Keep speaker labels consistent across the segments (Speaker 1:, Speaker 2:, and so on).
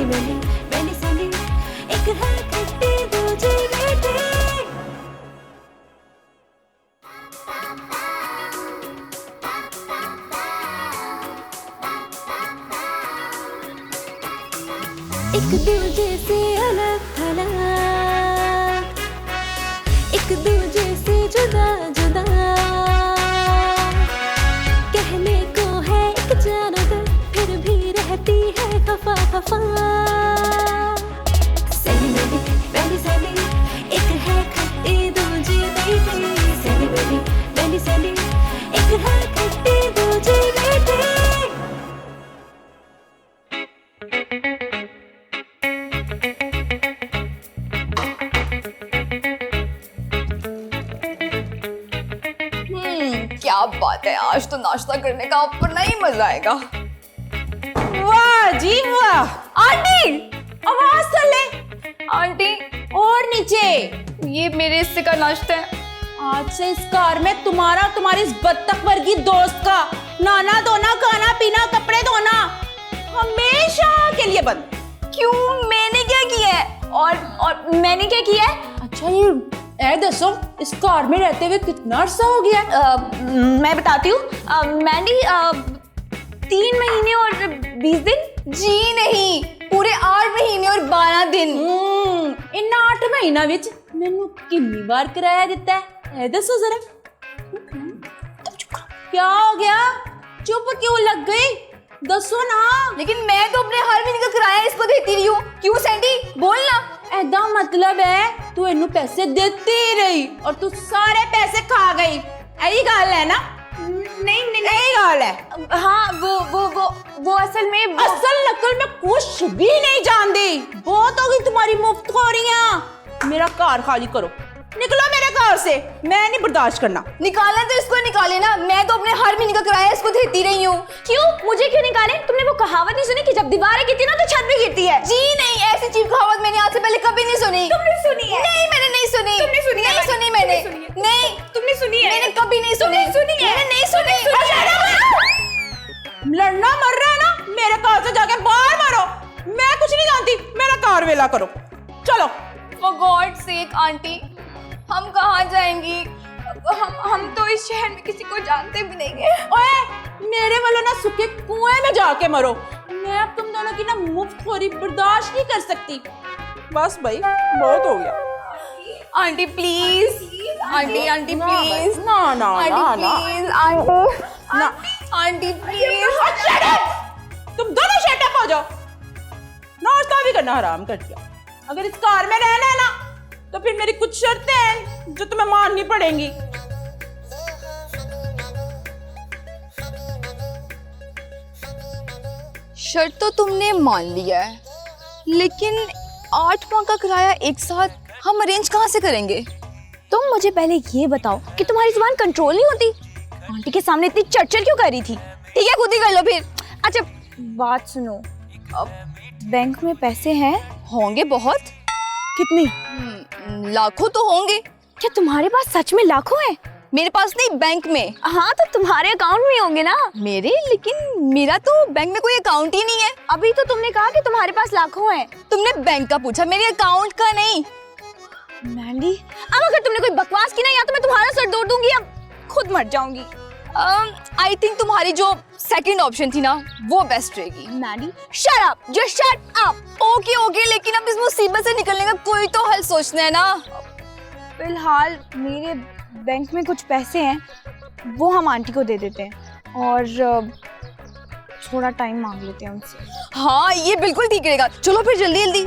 Speaker 1: सैली मैली सैली, एक है खट्टी दूजी मीठी। एक दूजे से अलग थलग, एक दूजे से जुदा जुदा, कहने को है एक जानवर, फिर भी रहती है खफा खफा। सैली मैली सैली, एक है खट्टी दूजी मीठी। सैली मैली सैली, एक है खट्टी दूजी मीठी।
Speaker 2: क्या बात है, आज तो नाश्ता करने का अपना ही मजा आएगा।
Speaker 3: वाह जी वाह। आंटी आवाज तो ले।
Speaker 2: आंटी
Speaker 3: और नीचे।
Speaker 2: ये मेरे हिस्से का नाश्ता है।
Speaker 3: आज से इस कार में तुम्हारा तुम्हारी इस बत्तख वर्गी दोस्त का नहाना धोना, खाना पीना, कपड़े धोना हमेशा के लिए बंद।
Speaker 2: क्यों, मैंने क्या किया है? और मैंने क्या किया है?
Speaker 3: अच्छा ये दसो, इस कार में रहते हुए कितना अरसा हो गया?
Speaker 2: मैं बताती हूँ। मैंने 3 महीने और 20 दिन। जी नहीं, पूरे 8 महीने और 12 दिन।
Speaker 3: इन 8 महीना विच मैनू कितनी बार किराया दिता है दसो जरा। क्या हो गया, चुप क्यों लग गई? दसो ना।
Speaker 2: लेकिन मैं तो अपने हर महीने का किराया इसको देती रही हूँ। क्यों सैंडी, बोल ना।
Speaker 3: ऐदा मतलब है तू इन्नू पैसे देती ही रही और तू सारे पैसे खा गई, यही गल है ना? नहीं यही गल है।
Speaker 2: हाँ, वो असल में
Speaker 3: असल नकल में कुछ भी नहीं जानती। बहुत होगी तुम्हारी मुफ्तखोरियां। मेरा कार खाली करो, निकलो मेरे घर से, मैं नहीं बर्दाश्त करना।
Speaker 2: निकालना तो इसको निकाले ना, मैं तो अपने हर महीने का किराया इसको देती रही हूँ। क्यों, मुझे क्यों निकाले? तुमने वो कहावत नहीं सुनी कि जब दीवारें गिरती ना तो छत भी गिरती है? जी नहीं, ऐसी चीप कहावत मैंने आज से पहले कभी नहीं सुनी। तुमने सुनी है? नहीं, मैंने नहीं सुनी। तुमने सुनी है? नहीं सुनी मैंने। नहीं, तुमने सुनी है? मैंने कभी नहीं सुनी। सुनी है? मैंने नहीं सुनी।
Speaker 3: लड़ना मर रहा है ना, मेरे कार से जाके बाहर मारो। मैं कुछ नहीं जानती, मेरा कार वेला करो, चलो।
Speaker 2: For God's sake, आंटी, हम कहाँ जाएंगी? हम तो इस शहर में किसी को जानते भी नहीं है।
Speaker 3: ओए, मेरे वालों ना सूखे कुएं में जाके मरो। मैं अब तुम दोनों की ना मुफ्तखोरी बर्दाश्त नहीं कर सकती। बस भाई, बहुत हो गया।
Speaker 2: आंटी प्लीज, आंटी प्लीज,
Speaker 3: ना ना ना ना
Speaker 2: प्लीज,
Speaker 3: ना,
Speaker 2: आंटी प्लीज।
Speaker 3: तुम दोनों शट अप हो जाओ। नाश्ता भी करना हराम कर दिया। अगर इस कार में रहना है ना तो फिर मेरी कुछ शर्तें हैं जो तुम्हें माननी पड़ेंगी।
Speaker 2: शर्त तो तुमने मान लिया है, लेकिन 8 माह का किराया एक साथ हम अरेंज कहाँ से करेंगे? तुम मुझे पहले ये बताओ कि तुम्हारी जुबान कंट्रोल नहीं होती? आंटी के सामने इतनी चढ़ क्यों कर रही थी? ठीक है, खुद ही कर लो फिर। अच्छा बात सुनो, अब बैंक में पैसे हैं? होंगे बहुत। कितने? लाखों तो होंगे। क्या तुम्हारे पास सच में लाखों हैं? मेरे पास नहीं, बैंक में। हाँ तो तुम्हारे अकाउंट में होंगे ना। मेरे? लेकिन मेरा तो बैंक में कोई अकाउंट ही नहीं है। अभी तो तुमने कहा कि तुम्हारे पास लाखों हैं। तुमने बैंक का पूछा, मेरे अकाउंट का नहीं। मैंडी, अब अगर तुमने कोई बकवास की ना, या तो मैं तुम्हारा सर तोड़ दूंगी या खुद मर जाऊंगी। आई थिंक तुम्हारी जो सेकंड ऑप्शन थी ना, वो बेस्ट रहेगी। Maddy, shut up, just shut up. Okay, लेकिन अब इस मुसीबत से निकलने का कोई तो हल सोचना है ना। फिलहाल मेरे बैंक में कुछ पैसे हैं, वो हम आंटी को दे देते हैं और थोड़ा टाइम मांग लेते हैं उनसे। हाँ, ये बिल्कुल ठीक रहेगा। चलो फिर जल्दी जल्दी।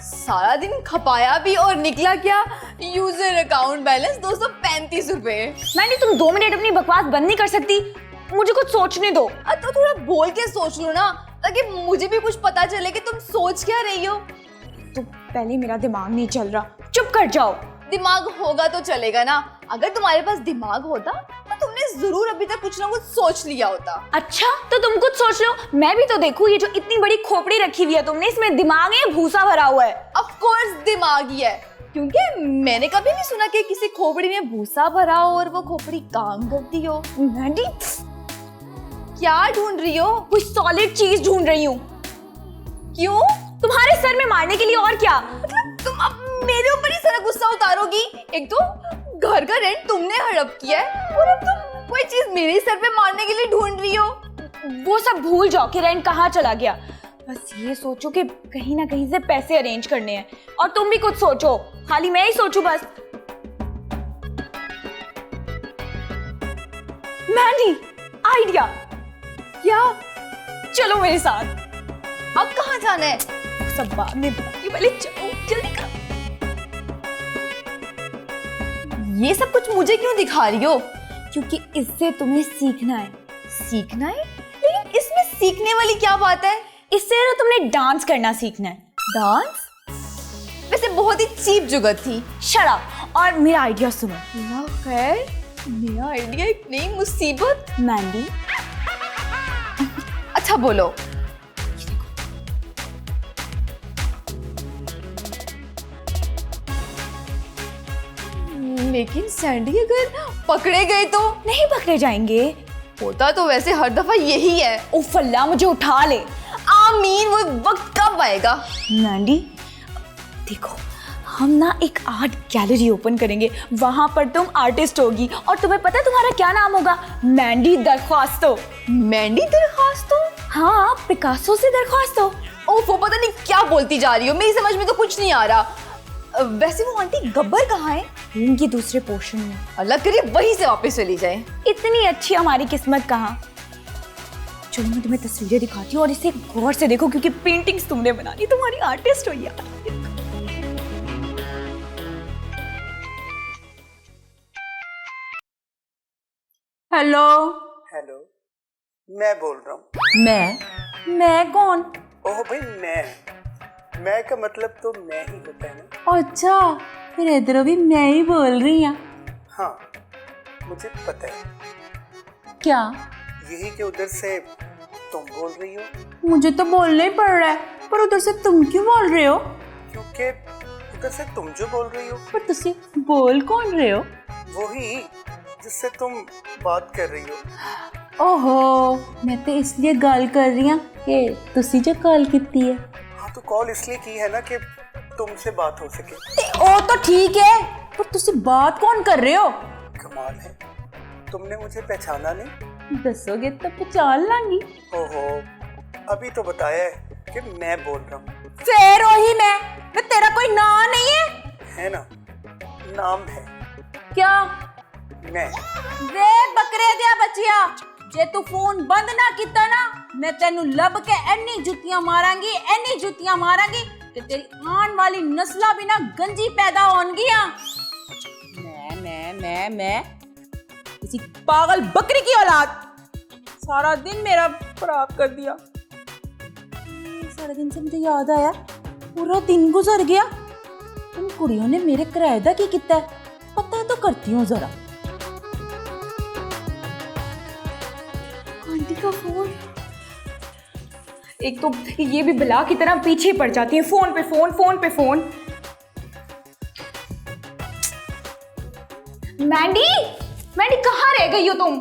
Speaker 2: सारा दिन खपाया भी और निकला क्या? यूजर अकाउंट बैलेंस 235 रुपए। मैंने, तुम 2 मिनट अपनी बकवास बंद नहीं कर सकती? मुझे कुछ सोचने दो। तो थोड़ा बोल के सोच लो ना, ताकि मुझे भी कुछ पता चले कि तुम सोच क्या रही हो। तो पहले मेरा दिमाग नहीं चल रहा, चुप कर जाओ। दिमाग होगा तो चलेगा ना। अगर तुम्हारे पास दिमाग होता तो तुमने जरूर अभी तक कुछ ना कुछ सोच लिया होता। अच्छा, तो तुम कुछ सोच लो, मैं भी तो देखूं। ये जो इतनी बड़ी खोपड़ी रखी हुई है तुमने, इसमें दिमाग है या भूसा भरा हुआ है? ऑफ कोर्स दिमाग ही है, क्योंकि मैंने कभी नहीं सुना कि किसी खोपड़ी में भूसा भरा हो और वो खोपड़ी काम करती हो। मैंडी, क्या ढूंढ रही हो? कुछ सॉलिड चीज ढूंढ रही हूँ। क्यों? तुम्हारे सर में मारने के लिए, और क्या? मतलब तुम अब मेरे ऊपर ही सारा गुस्सा उतारोगी? एक तो घर का रेंट तुमने हड़प किया है और अब तुम कोई चीज मेरे सर पे मारने के लिए ढूंढ रही हो। वो सब भूल जाओ कि रेंट कहाँ चला गया। बस ये सोचो कि कहीं ना कहीं से पैसे अरेंज करने हैं, और तुम भी कुछ सोचो, खाली मैं ही सोचूं बस। मैंडी, आइडिया। क्या? चलो मेरे साथ। अब कहाँ जाना है? सब बाद में बताऊंगी, पहले चलो जल्दी करो। ये सब कुछ मुझे क्यों दिखा रही हो? क्योंकि इससे तुम्हें सीखना है। सीखना है? लेकिन इसमें सीखने वाली क्या बात है? इससे ना तुमने डांस करना सीखना है। डांस? वैसे बहुत ही चीप जुगत थी। शट अप और मेरा आइडिया सुनो। ना खैर, मेरा आइडिया एक नई मुसीबत। मैंडी, अच्छा बोलो। लेकिन सैंडी अगर पकड़े गए तो? नहीं पकड़े जाएंगे। होता तो वैसे हर दफा यही है। उफ अल्लाह, मुझे उठा ले। आमीन, वो वक्त कब आएगा? मैंडी देखो, हम ना एक आर्ट गैलरी ओपन करेंगे, वहां पर तुम आर्टिस्ट होगी और तुम्हें पता है तुम्हारा क्या नाम होगा? मैंडी दरख्वास्तो। मैंडी दरख्वास्तो? हाँ, पिकासो से दरख्वास्तो। ओफ, वो पता नहीं क्या बोलती जा रही हो, मेरी समझ में तो कुछ नहीं आ रहा। वैसे वो आंटी गब्बर कहाँ है? रूम के दूसरे पोर्शन में। अल्लाह करे वहीं से वापस चली जाए। इतनी अच्छी हमारी किस्मत कहाँ। चलो मैं तुम्हें तस्वीरें दिखाती हूँ और इसे गौर से देखो, क्योंकि पेंटिंग्स तुमने बनानी, तुम्हारी आर्टिस्ट हो यार।
Speaker 3: हेलो।
Speaker 4: हेलो, मैं बोल रहा हूँ।
Speaker 3: मैं कौन?
Speaker 4: ओह भाई, मैं का मतलब तो मैं ही होता है ना।
Speaker 3: अच्छा, फिर इधर भी मैं ही बोल रही हूँ।
Speaker 4: हाँ, मुझे पता है।
Speaker 3: क्या?
Speaker 4: यही कि उधर से तुम बोल रही हो।
Speaker 3: मुझे तो बोलना ही पड़ रहा है, पर उधर से तुम क्यों बोल रहे हो?
Speaker 4: क्योंकि उधर से तुम जो बोल रही हो।
Speaker 3: पर तुसी बोल कौन रहे हो?
Speaker 4: वही जिससे तुम बात कर रही हो।
Speaker 3: ओहो, मैं तो इसलिए गल कर रही हूँ कि तुसी जो कॉल कीती है।
Speaker 4: हाँ, तो कॉल इसलिए की है ना कि तुमसे बात हो सके।
Speaker 3: ओ तो ठीक है, पर तुसी बात कौन कर रहे हो?
Speaker 4: कमाल है, तुमने मुझे पहचाना नहीं?
Speaker 3: दसोगे तो पहचान लांगी।
Speaker 4: ओहो, अभी तो बताया है कि मैं बोल रहा हूँ।
Speaker 3: फिर वही मैं तेरा कोई नाम नहीं है?
Speaker 4: है ना, नाम है।
Speaker 3: क्या?
Speaker 4: मैं।
Speaker 3: वे बकरे दिया बच्चिया, जे तू फोन बंद ना किता ना, मैं तेनू लब के एनी जुतियां मारांगी कि तेरी आने वाली नस्ला भी ना गंजी पैदा होनगियां। मैं किसी पागल बकरी की औलाद, सारा दिन मेरा खराब कर दिया। सारे दिन से मुझे याद आया, पूरा दिन गुजर गया, तुम कुड़ियों ने मेरे किराए दा की किता है, पता तो करती हूँ जरा। आंटी का फोन, एक तो ये भी बला की तरह पीछे पड़ जाती है, फोन पे फोन। मैंडी कहाँ रह गई हो तुम?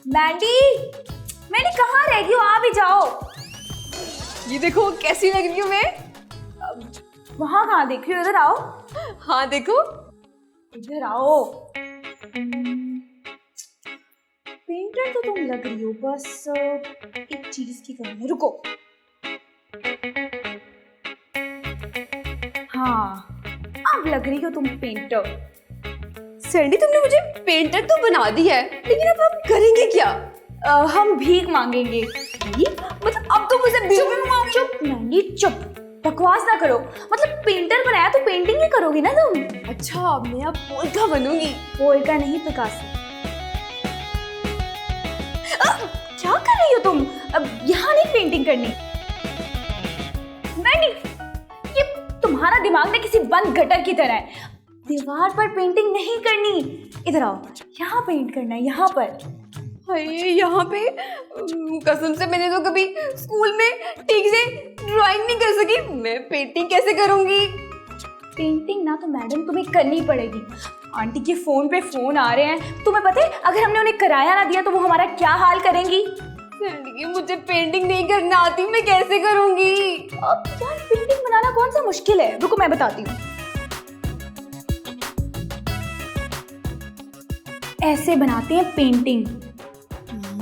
Speaker 3: मैंडी कहाँ रह गई हो? आ भी जाओ।
Speaker 2: ये देखो कैसी लग रही हूँ मैं।
Speaker 3: वहां कहाँ देख रही हो? इधर आओ।
Speaker 2: हाँ देखो,
Speaker 3: इधर आओ। पेंटर तो तुम लग रही हो, बस एक चीज की कमी है। रुको। हाँ, अब लग रही हो तुम पेंटर।
Speaker 2: सैंडी तुमने मुझे पेंटर तो बना दी है, लेकिन अब हम करेंगे क्या?
Speaker 3: हम भीख मांगेंगे।
Speaker 2: मतलब अब तो मुझे
Speaker 3: चुप मैंडी, चुप, बकवास ना करो। मतलब पेंटर बनाया तो पेंटिंग ही करोगी ना तुम।
Speaker 2: अच्छा, मैं अब पोल्का बनूंगी।
Speaker 3: पोल्का नहीं, पिकासो। क्या कर रही हो तुम? अब यहाँ नहीं पेंटिंग करनी। मैंडी, ये तुम्हारा दिमाग ना किसी बंद गटर की तरह है। दीवार पर पेंटिंग नहीं करनी, इधर आओ, यहाँ पेंट करना है, यहाँ पर।
Speaker 2: हाय, यहाँ पे कसम से मैंने तो कभी स्कूल में ठीक से ड्राइंग नहीं कर सकी, मैं पेंटिंग कैसे करूंगी?
Speaker 3: पेंटिंग ना तो मैडम तुम्हें करनी पड़ेगी। आंटी के फोन पे फोन आ रहे हैं। तुम्हें पता है अगर हमने उन्हें किराया ना दिया तो वो हमारा क्या हाल करेंगी?
Speaker 2: सैंडी मुझे पेंटिंग नहीं करना आती, मैं कैसे करूंगी?
Speaker 3: अब यार पेंटिंग बनाना कौन सा मुश्किल है, रुको मैं बताती हूँ। ऐसे बनाते हैं पेंटिंग।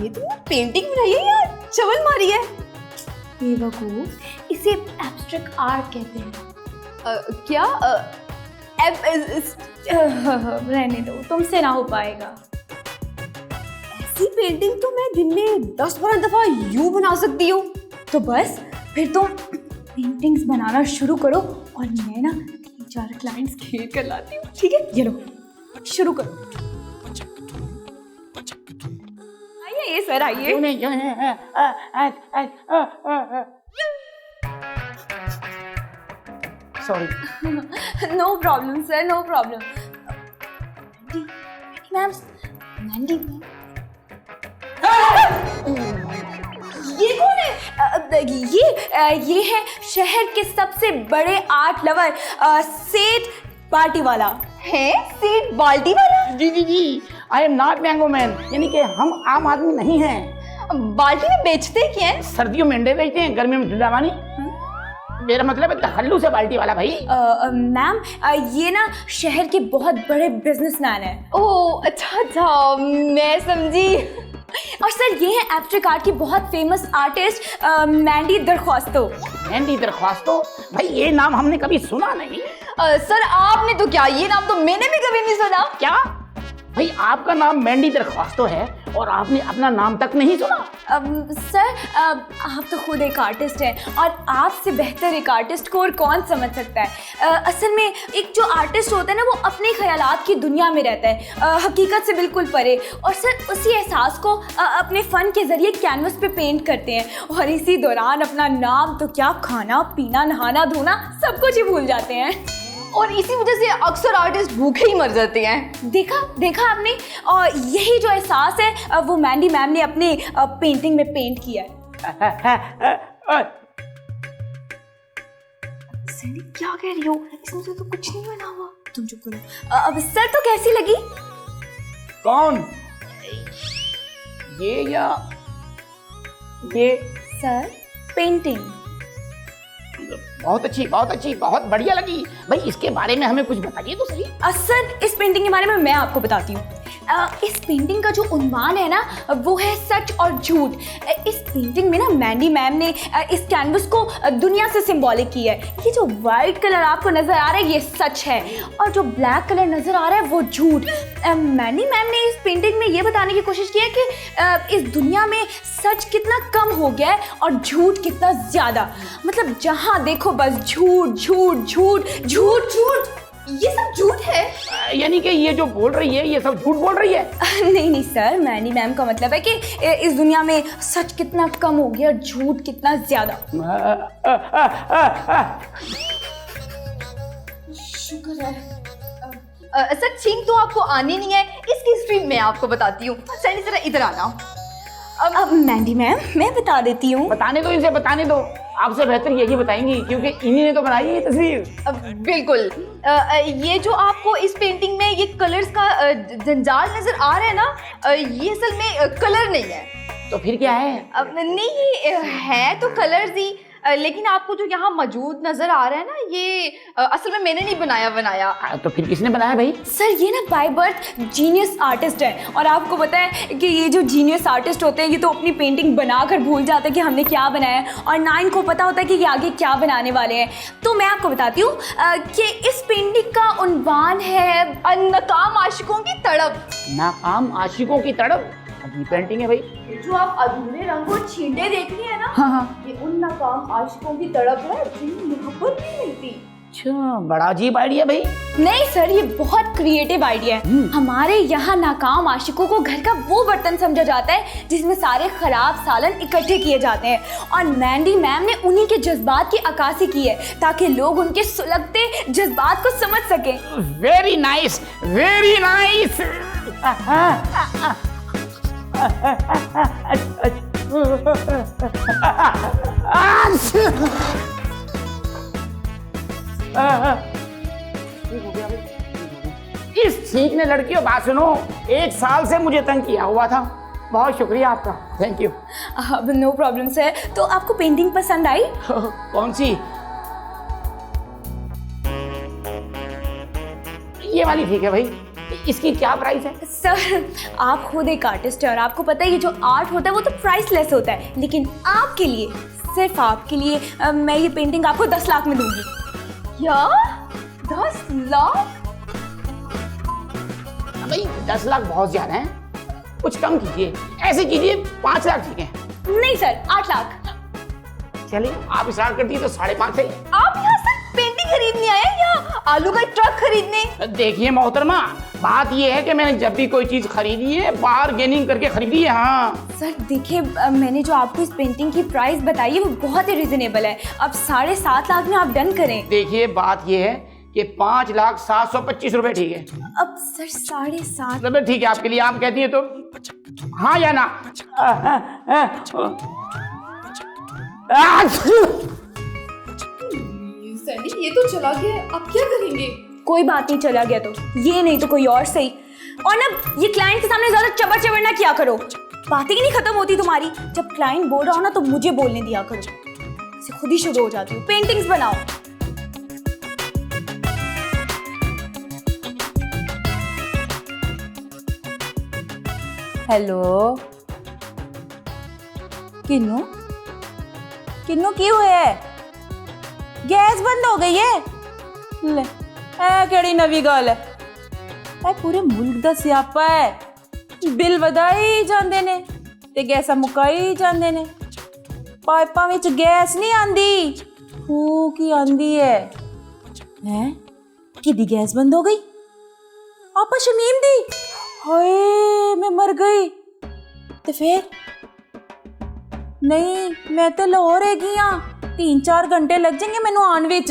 Speaker 2: ये तुमने पेंटिंग बनाई है यार, चवल मारी है।
Speaker 3: बेवकूफ, इसे एब्स्ट्रैक्ट आर्ट कहते हैं।
Speaker 2: क्या?
Speaker 3: रहने दो, तुमसे ना हो पाएगा।
Speaker 2: ऐसी पेंटिंग तो मैं दिन में 10-12 दफा यूं बना सकती हूँ।
Speaker 3: तो बस फिर तुम पेंटिंग्स बनाना शुरू करो और मैं ना 3-4 क्लाइंट्स खेल कर लाती हूँ, ठीक है? ये लो शुरू करो। आइए सर आइए।
Speaker 4: Sorry.
Speaker 3: No problem sir, no problem. Ma'am, Mandy ma'am, ये कौन है? ये है शहर के सबसे बड़े आर्ट लवर सेठ बाल्टी वाला।
Speaker 2: है सेठ बाल्टी वाला?
Speaker 5: जी जी जी, I am not mango man, यानी कि हम आम आदमी नहीं हैं।
Speaker 2: बाल्टी में बेचते क्या है?
Speaker 5: सर्दियों में अंडे बेचते हैं, गर्मियों में जुलावानी। मेरा मतलब है तहल्लू से बाल्टी वाला भाई।
Speaker 3: मैम, ये ना शहर के बहुत बड़े बिजनेसमैन है।
Speaker 2: ओह अच्छा अच्छा, मैं समझी।
Speaker 3: और सर ये है एब्स्ट्रैक्ट आर्ट की बहुत फेमस आर्टिस्ट मैंडी दरख्वास्तो।
Speaker 5: मैंडी दरख्वास्तो? भाई ये नाम हमने कभी सुना नहीं।
Speaker 2: सर आपने तो क्या, ये नाम तो मैंने भी कभी नहीं सुना।
Speaker 5: क्या भाई, आपका नाम मैंडी दरख्वास्तो है और आपने अपना नाम तक नहीं सुना?
Speaker 3: सर आप तो खुद एक आर्टिस्ट हैं और आपसे बेहतर एक आर्टिस्ट को और कौन समझ सकता है। असल में एक जो आर्टिस्ट होता है ना, वो अपने ख्यालात की दुनिया में रहता है, हकीकत से बिल्कुल परे। और सर उसी एहसास को अपने फ़न के ज़रिए कैनवस पे पेंट करते हैं और इसी दौरान अपना नाम तो क्या, खाना पीना नहाना धोना सब कुछ ही भूल जाते हैं।
Speaker 2: और इसी वजह से अक्सर आर्टिस्ट भूखे ही मर जाते हैं।
Speaker 3: देखा आपने? और यही जो एहसास है वो मैंडी मैम ने अपने पेंटिंग में पेंट किया है।
Speaker 2: सैंडी क्या कह रही हो? इसमें से तो कुछ नहीं बना हुआ।
Speaker 3: तुम चुप करो। अब सर तो कैसी लगी?
Speaker 5: कौन? ये या ये?
Speaker 3: सर पेंटिंग
Speaker 5: बहुत अच्छी, बहुत अच्छी, बहुत बढ़िया लगी। भाई इसके बारे में हमें कुछ बताइए तो सही।
Speaker 3: सर इस पेंटिंग के बारे में मैं आपको बताती हूँ। इस पेंटिंग का जो उन्वान है ना, वो है सच और झूठ। इस पेंटिंग में ना मैंडी मैम ने इस कैनवस को दुनिया से सिंबॉलिक किया है। ये जो वाइट कलर आपको नजर आ रहा है ये सच है और जो ब्लैक कलर नजर आ रहा है वो झूठ। मैंडी मैम ने इस पेंटिंग में ये बताने की कोशिश की है कि इस दुनिया में सच कितना कम हो गया है और झूठ कितना ज्यादा। मतलब जहाँ देखो बस झूठ झूठ झूठ झूठ झूठ,
Speaker 2: ये सब झूठ है?
Speaker 5: यानी कि ये जो बोल रही है ये सब झूठ बोल रही है?
Speaker 3: नहीं सर, मैंडी मैम का मतलब है कि इस दुनिया में सच कितना कम हो गया और झूठ कितना ज्यादा।
Speaker 2: शुक्र है। सर छींक तो आपको आनी नहीं है, इसकी हिस्ट्री मैं आपको बताती हूँ। सैंडी जरा इधर आना।
Speaker 3: अब मैंडी मैम मैं बता देती हूँ।
Speaker 5: बताने दो इनसे, बताने दो। आपसे बेहतर यही बताएंगी क्योंकि इन्हीं ने तो बनाई है ये तस्वीर।
Speaker 2: बिल्कुल। ये जो आपको इस पेंटिंग में ये कलर्स का जंजाल नजर आ रहा है ना, ये असल में कलर नहीं है।
Speaker 5: तो फिर क्या है?
Speaker 2: नहीं ये है तो कलर्स ही, लेकिन आपको जो यहाँ मौजूद नजर आ रहा है ना, ये असल में मैंने नहीं बनाया।
Speaker 5: तो फिर किसने बनाया भाई?
Speaker 3: सर ये ना बाय बर्थ जीनियस आर्टिस्ट है और आपको पता है कि ये जो जीनियस आर्टिस्ट होते हैं ये तो अपनी पेंटिंग बनाकर भूल जाते हैं कि हमने क्या बनाया है और ना इनको पता होता है कि ये आगे क्या बनाने वाले हैं। तो मैं आपको बताती हूँ कि इस पेंटिंग का उन्वान है नाकाम आशिकों की तड़प।
Speaker 5: नाकाम आशिकों की तड़प? अभी पेंटिंग है भाई।
Speaker 2: जो आप अधूरे रंगों छींटे देख रही है ना,
Speaker 3: हाँ,
Speaker 2: ये उन नाकाम आशिकों की तड़प है जिन्हें मोहब्बत नहीं मिलती।
Speaker 5: अच्छा, बड़ा अजीब आइडिया भाई।
Speaker 3: नहीं सर, ये बहुत क्रिएटिव आइडिया है। हमारे यहाँ नाकाम आशिकों को घर का वो बर्तन समझा जाता है जिसमें सारे खराब सालन इकट्ठे किए जाते हैं और मैंडी मैम ने उन्हीं के जज्बात की अक्कासी की है ताकि लोग उनके सुलगते जज्बात को समझ सकें।
Speaker 5: Very nice, very nice. इस सीखने लड़कियों, बात सुनो, 1 साल से मुझे तंग किया हुआ था। बहुत शुक्रिया आपका, थैंक यू।
Speaker 2: अब नो प्रॉब्लम सर। तो आपको पेंटिंग पसंद आई?
Speaker 5: कौन सी? ये वाली ठीक है भाई। इसकी क्या प्राइस है?
Speaker 2: सर आप खुद एक आर्टिस्ट है और आपको पता है ये जो आर्ट होता है वो तो प्राइसलेस होता है, लेकिन आपके लिए, सिर्फ आपके लिए मैं ये पेंटिंग आपको 10 लाख में दूंगी। क्या 10 लाख?
Speaker 5: भाई 10 लाख बहुत ज्यादा है, कुछ कम कीजिए। ऐसे कीजिए 5 लाख ठीक है।
Speaker 2: नहीं सर, 8 लाख।
Speaker 5: चलिए आप इशारा कर दिए तो 5.5 है।
Speaker 2: आप यहाँ सर पेंटिंग खरीदने आए हैं या आलू का ट्रक खरीदने?
Speaker 5: देखिए मोहतरमा, बात ये है कि मैंने जब भी कोई चीज खरीदी है बार्गेनिंग करके खरीदी है। हाँ
Speaker 2: सर देखिए, मैंने जो आपको इस पेंटिंग की प्राइस बताई है वो बहुत ही रिजनेबल है। अब 7.5 लाख में आप डन करें।
Speaker 5: देखिए बात ये है कि 5,725 रुपए ठीक है।
Speaker 2: अब सर 7.5
Speaker 5: रुपए ठीक है आपके लिए, आप कहती है तो हाँ या ना?
Speaker 2: सैंडी ये तो चला गया, अब क्या करेंगे? कोई बात नहीं, चला गया तो ये नहीं तो कोई और सही। और ना ये क्लाइंट के सामने ज्यादा चबर चबर ना किया करो, बातें ही नहीं खत्म होती तुम्हारी। जब क्लाइंट बोल रहा हो ना तो मुझे बोलने दिया करो, ऐसे खुद ही शुरू हो जाती हो। पेंटिंग्स बनाओ।
Speaker 3: हेलो किन्नू, किन्नू की हुआ है? गैस बंद हो गई है? ले ए केड़ी नवी गल है? ए पूरे मुल्क दा स्यापा है। बिल वधाई जांदे ने ते गैसा मुकाई जांदे ने। पाइपां विच गैस नहीं आंदी, फूक ही आंदी है। हैं किदी गैस बंद हो गई? आपा शमीम दी? हाय मैं मर गई। ते फिर? नहीं मैं तो लाहौर हैगी हाँ, 3-4 घंटे लग जाएंगे मैनू आन विच,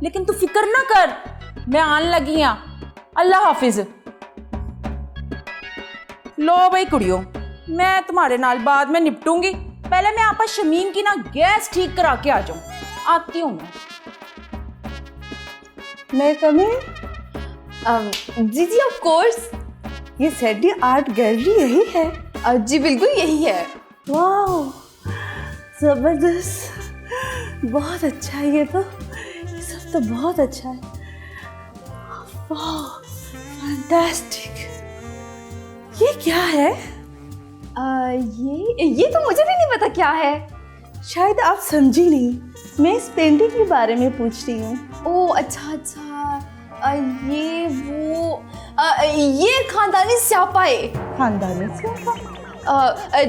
Speaker 3: लेकिन तू फिक्र ना कर, मैं आन लगी हाँ। अल्लाह हाफिज। लो भाई कुड़ियों, मैं तुम्हारे नाल बाद में निपटूंगी, पहले मैं आपा शमीम की ना गैस ठीक करा के आ जाऊं। आती हूँ मैं कमी।
Speaker 2: जी जी ऑफ कोर्स।
Speaker 3: ये सैंडी आर्ट गैलरी यही है?
Speaker 2: जी बिल्कुल यही है।
Speaker 3: वाह जबरदस्त, बहुत अच्छा है ये तो, ये सब तो बहुत अच्छा है। वाह फैंटास्टिक। ये क्या है?
Speaker 2: ये तो मुझे भी नहीं पता क्या है।
Speaker 3: शायद आप समझी नहीं, मैं इस पेंटिंग के बारे में पूछ रही हूँ।
Speaker 2: ओह अच्छा अच्छा, ये वो ये खानदानी स्यापा है।
Speaker 3: खानदानी स्यापा?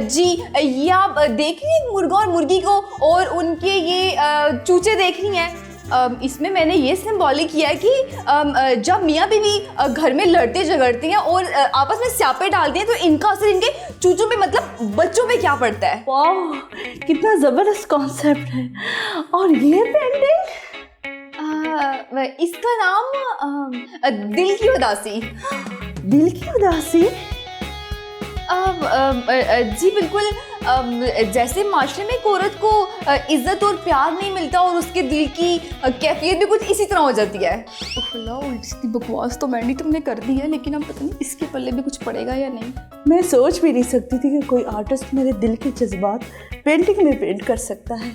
Speaker 2: जी ये आप देख रही हैं मुर्गा और मुर्गी को, और उनके ये चूचे देख रही हैं। इसमें मैंने ये सिंबॉलिक किया है कि जब मियाँ बीवी घर में लड़ते झगड़ते हैं और आपस में स्यापे डालते हैं तो इनका असर इनके चूचों पे, मतलब बच्चों पे क्या पड़ता है।
Speaker 3: वाह कितना जबरदस्त कॉन्सेप्ट है। और ये पेंटिंग?
Speaker 2: इसका नाम दिल की उदासी।
Speaker 3: दिल की उदासी?
Speaker 2: जी बिल्कुल। जैसे माशरे में एक औरत को इज्जत और प्यार नहीं मिलता और उसके दिल की कैफियत भी कुछ इसी तरह हो जाती है। उल्टी बकवास तो मैंने तुमने कर दी है, लेकिन अब पता नहीं इसके पल्ले भी कुछ पड़ेगा या नहीं।
Speaker 3: मैं सोच भी नहीं सकती थी कि कोई आर्टिस्ट मेरे दिल के जज्बात पेंटिंग में पेंट कर सकता है।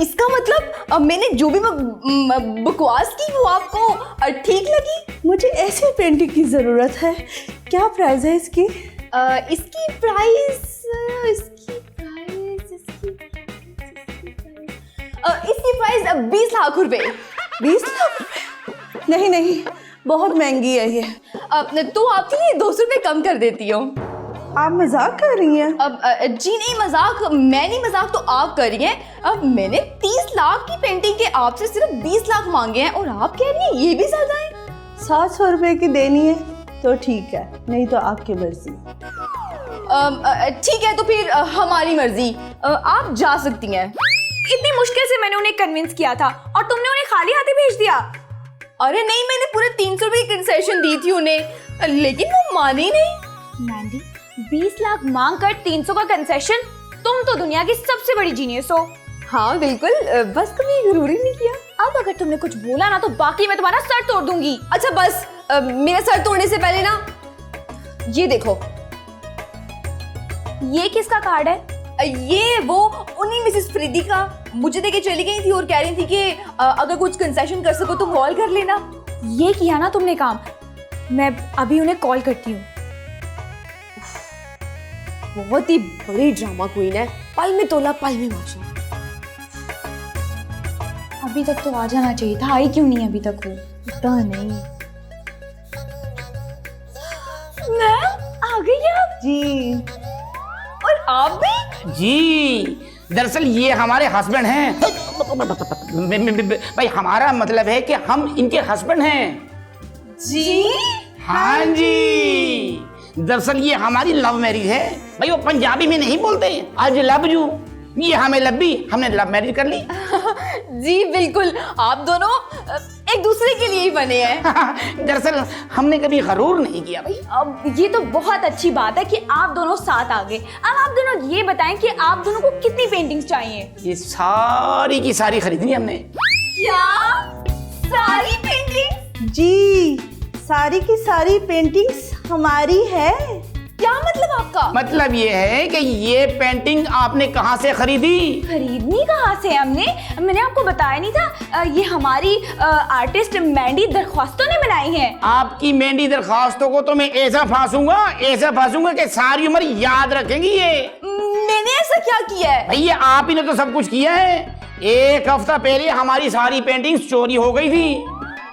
Speaker 2: इसका मतलब मैंने जो भी बकवास की वो आपको ठीक लगी?
Speaker 3: मुझे ऐसी पेंटिंग की ज़रूरत है। क्या प्राइस है इसकी?
Speaker 2: इसकी प्राइस 20 लाख रुपए।
Speaker 3: 20 लाख रुपए? नहीं नहीं, बहुत महंगी है ये।
Speaker 2: तो आपके लिए 200 रुपए कम कर देती हूँ।
Speaker 3: आप मजाक कर रही हैं?
Speaker 2: अब जी नहीं, मजाक मैं नहीं, मजाक तो आप कर रही हैं। अब मैंने 30 लाख की पेंटिंग के आपसे सिर्फ 20 लाख मांगे हैं और आप कह रही हैं ये भी ज्यादा है।
Speaker 3: 700 रुपए की देनी है तो ठीक है, नहीं तो आपकी मर्जी।
Speaker 2: ठीक है तो फिर हमारी मर्जी, आप जा सकती हैं। इतनी मुश्किल से मैंने उन्हें कन्विंस किया था और तुमने उन्हें खाली हाथे भेज दिया। अरे नहीं, मैंने पूरे 300 रुपए की कंसेशन दी थी उन्हें, लेकिन वो मानी नहीं। मैंडी 20 लाख मांग कर 300 का कंसेशन? तुम तो दुनिया की सबसे बड़ी जीनियस हो। हाँ बिल्कुल, बस कभी जरूरी नहीं किया। अब अगर तुमने कुछ बोला ना तो बाकी मैं तुम्हारा सर तोड़ दूंगी। अच्छा बस, मेरा सर तोड़ने से पहले ना ये देखो।
Speaker 3: ये किसका कार्ड है?
Speaker 2: ये वो उन्हीं मिसेस फ्रीदी का, मुझे देके चली गई थी और कह रही थी कि अगर कुछ कंसेशन कर सको तो कॉल कर लेना।
Speaker 3: ये किया ना तुमने काम, मैं अभी उन्हें कॉल करती हूँ।
Speaker 2: बहुत ही बड़ी ड्रामा क्वीन है, पल में तोला पल में माचा।
Speaker 3: अभी तक तो आ जाना चाहिए था, आई क्यों नहीं अभी तक वो?
Speaker 2: पता नहीं।
Speaker 3: मैं आ गई अब।
Speaker 2: जी, और आप भी?
Speaker 5: जी दरअसल ये हमारे हस्बैंड हैं। भाई हमारा मतलब है कि हम इनके हस्बैंड हैं।
Speaker 2: जी
Speaker 5: हाँ जी, दरअसल ये हमारी लव मैरिज है। भाई वो पंजाबी में नहीं बोलते आज लव यू, ये हमें लब्बी, हमने लव मैरिज कर ली।
Speaker 2: जी बिल्कुल, आप दोनों एक दूसरे के लिए ही बने हैं।
Speaker 5: दरअसल हमने कभी गरूर नहीं किया भाई।
Speaker 3: अब ये तो बहुत अच्छी बात है कि आप दोनों साथ आ गए। अब आप दोनों ये बताएं कि आप दोनों को कितनी पेंटिंग्स चाहिए?
Speaker 5: ये सारी की सारी खरीदनी हमने।
Speaker 2: क्या सारी पेंटिंग?
Speaker 6: जी, सारी की सारी पेंटिंग्स हमारी है।
Speaker 2: क्या मतलब आपका?
Speaker 5: मतलब ये है कि ये पेंटिंग आपने कहाँ से खरीदी?
Speaker 3: खरीदनी कहाँ से हमने? मैंने आपको बताया नहीं था, ये हमारी आर्टिस्ट मैंडी दरख्वास्तों ने बनाई है।
Speaker 5: आपकी मेहंदी दरखास्तों को तो मैं ऐसा फांसूंगा कि सारी उम्र याद रखेंगी ये।
Speaker 2: मैंने ऐसा क्या किया है?
Speaker 5: भैया आप ही ने तो सब कुछ किया है। एक हफ्ता पहले हमारी सारी पेंटिंग्स चोरी हो गई थी।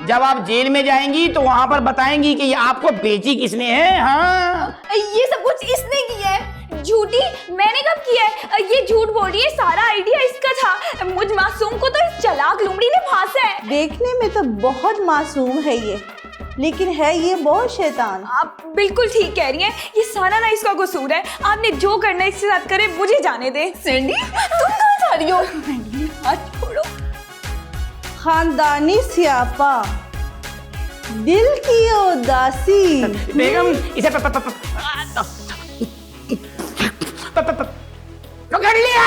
Speaker 5: जब आप जेल में जाएंगी तो वहां पर बताएंगी कि ये आपको बेची किसने है। हाँ,
Speaker 2: ये सब कुछ इसने किया है?
Speaker 3: झूठी, मैंने कब किया है? ये झूठ बोल रही है, सारा आइडिया इसका था। मुझ मासूम को तो इस चालाक लुमड़ी ने फांसा है।
Speaker 6: देखने में तो बहुत मासूम है ये, लेकिन है ये बहुत शैतान।
Speaker 3: आप बिल्कुल ठीक कह रही हैं, ये सारा ना इसका कसूर है। आपने जो करना है इसके साथ करे, मुझे जाने दे।
Speaker 2: सैंडी, तुम कहाँ जा रही हो? हाथ छोड़ो।
Speaker 6: खानदानी सियापा, दिल की उदासी।
Speaker 5: बेगम इसे पकड़ लिया।